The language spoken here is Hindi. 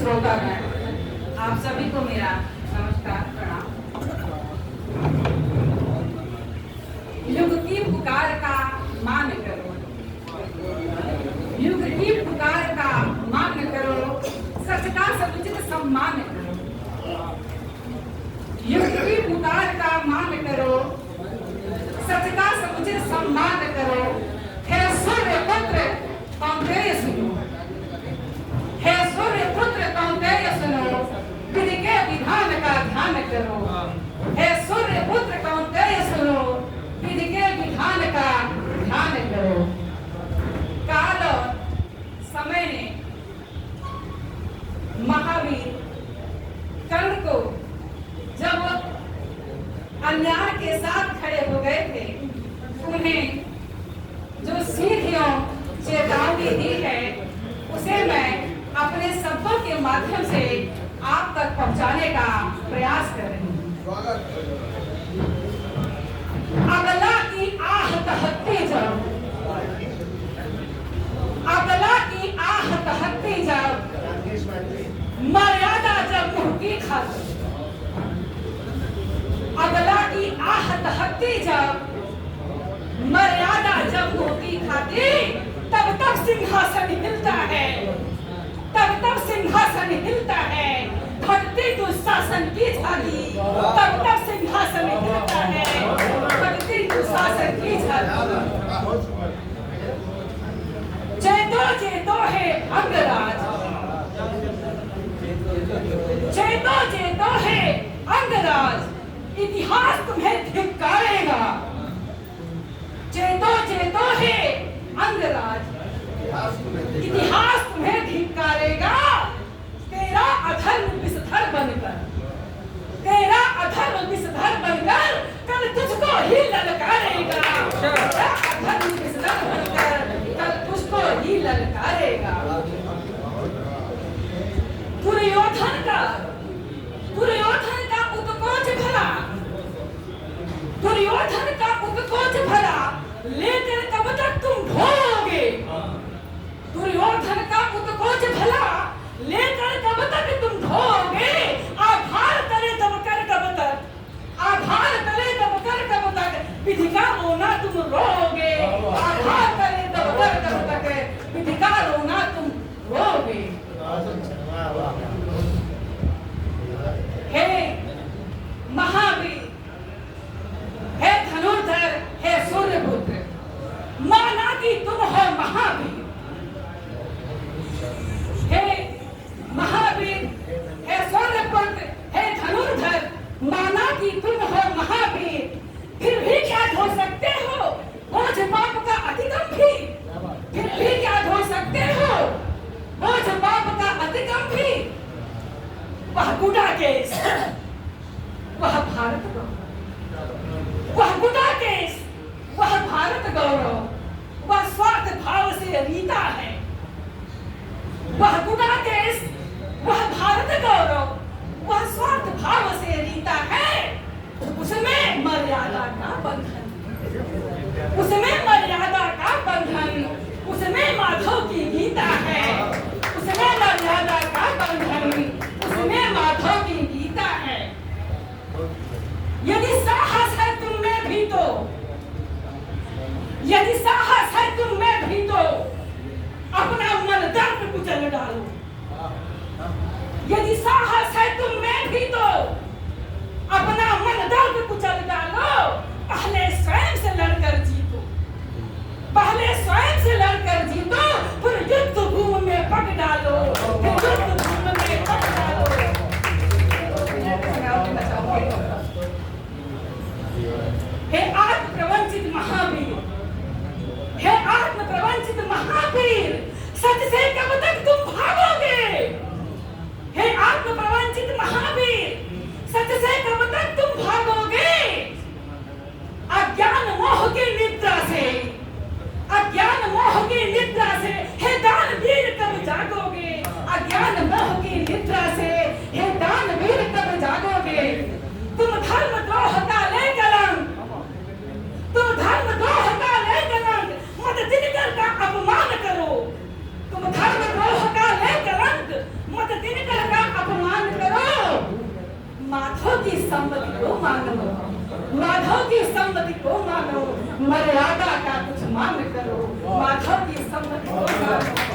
श्रोतागण, आप सभी को मेरा नमस्कार प्रणाम। युग की पुकार का मान करो, युग की पुकार का मान करो, सच का समुचित सम्मान करो। युग की पुकार का मान करो, सच का समुचित सम्मान करो। हे सूर्य पुत्र कौन्तेय सुनो, हे सूर्य पुत्र कौन्तेय सुनो, विधि के विधान का ध्यान करो। हे सूर्य पुत्र कौन्तेय सुनो, विधि के विधान का ध्यान करो। काल और समय ने महावीर कर्ण को जब अन्याय के साथ खड़े हो गए थे, उन्हें जो सीधियों चेतावनी दी है उसे मैं अपने शब्दों के माध्यम से आप तक पहुंचाने का प्रयास कर रही हूँ। अबला की आह तहकती जब, अबला की आह तहकती जब, मर्यादा जब मुंह की खाती। अबला की आह तहकती जब, मर्यादा जब मुंह की खाती, तब तब सिंहासन हिलता है, तब तब सिंहासन हिलता है। भक्ति दुशासन की झाली, तब तब सिंहासन हिलता है, भक्ति दुशासन की झाली। चेतो चेतो है अंगराज, चेतो चेतो है अंगराज, इतिहास तुम्हें धिक्कारेगा। चेतो चेतो है अंगराज, इतिहास तुम्हें धिक्कारेगा। तेरा अधर्म विषधर बनकर, तेरा अधर्म विषधर बनकर कल तुझको ही ललकारेगा। तेरा अधर्म विषधर बनकर कल तुझको ही ललकारेगा। दुर्योधन का उत्कोच भला, दुर्योधन का उत्कोच भला लेकर कब तक तुम ढोओगे। दुर्योधन का उत्कोच भला लेकर कब तक तुम ढोओगे। आभार करे तब कर कब तक, आभार करे तब कर कब तक, विधि का रोना तुम रोओगे। आभार करे तब कर कब तक, विधि का रोना तुम रोओगे। हे महावीर, हे धनुर्धर, हे सूर्यपुत्र, माना कि तुम हो महावीर। हे महावीर, हे सूर्यपुत्र, हे धनुर्धर, माना कि तुम हो महावीर। फिर भी क्या ढो सकते हो बोझ पाप का अतिगम भी, फिर भी क्या ढो सकते हो बोझ पाप का अतिगम भी। वह गुड़ा केस, वह भारत गौरव, वह गुड़ा केस, वह भारत गौरव, वह स्वार्थ भाव से रीता है। वह गुड़ा केस, वह भारत गौरव, वह स्वार्थ भाव से रीता है। उसमें मर्यादा का बंधन, उसमें मर्यादा का बंधन, उसमें माधव की गीता है। उसमें मर्यादा का बंधन, उसमें माधव की गीता है। यदि साहस है तुम में भी तो, यदि साहस है तुम में भी तो अपना मन दर्द कुचल डालो। यदि साहस है तुम में भी तो अपना मन दर्द कुचल डालो। की सम्मति को मानो, माधव की सम्मति को मानो, मर्यादा का कुछ मान करो, माधव की सम्मति को मानो।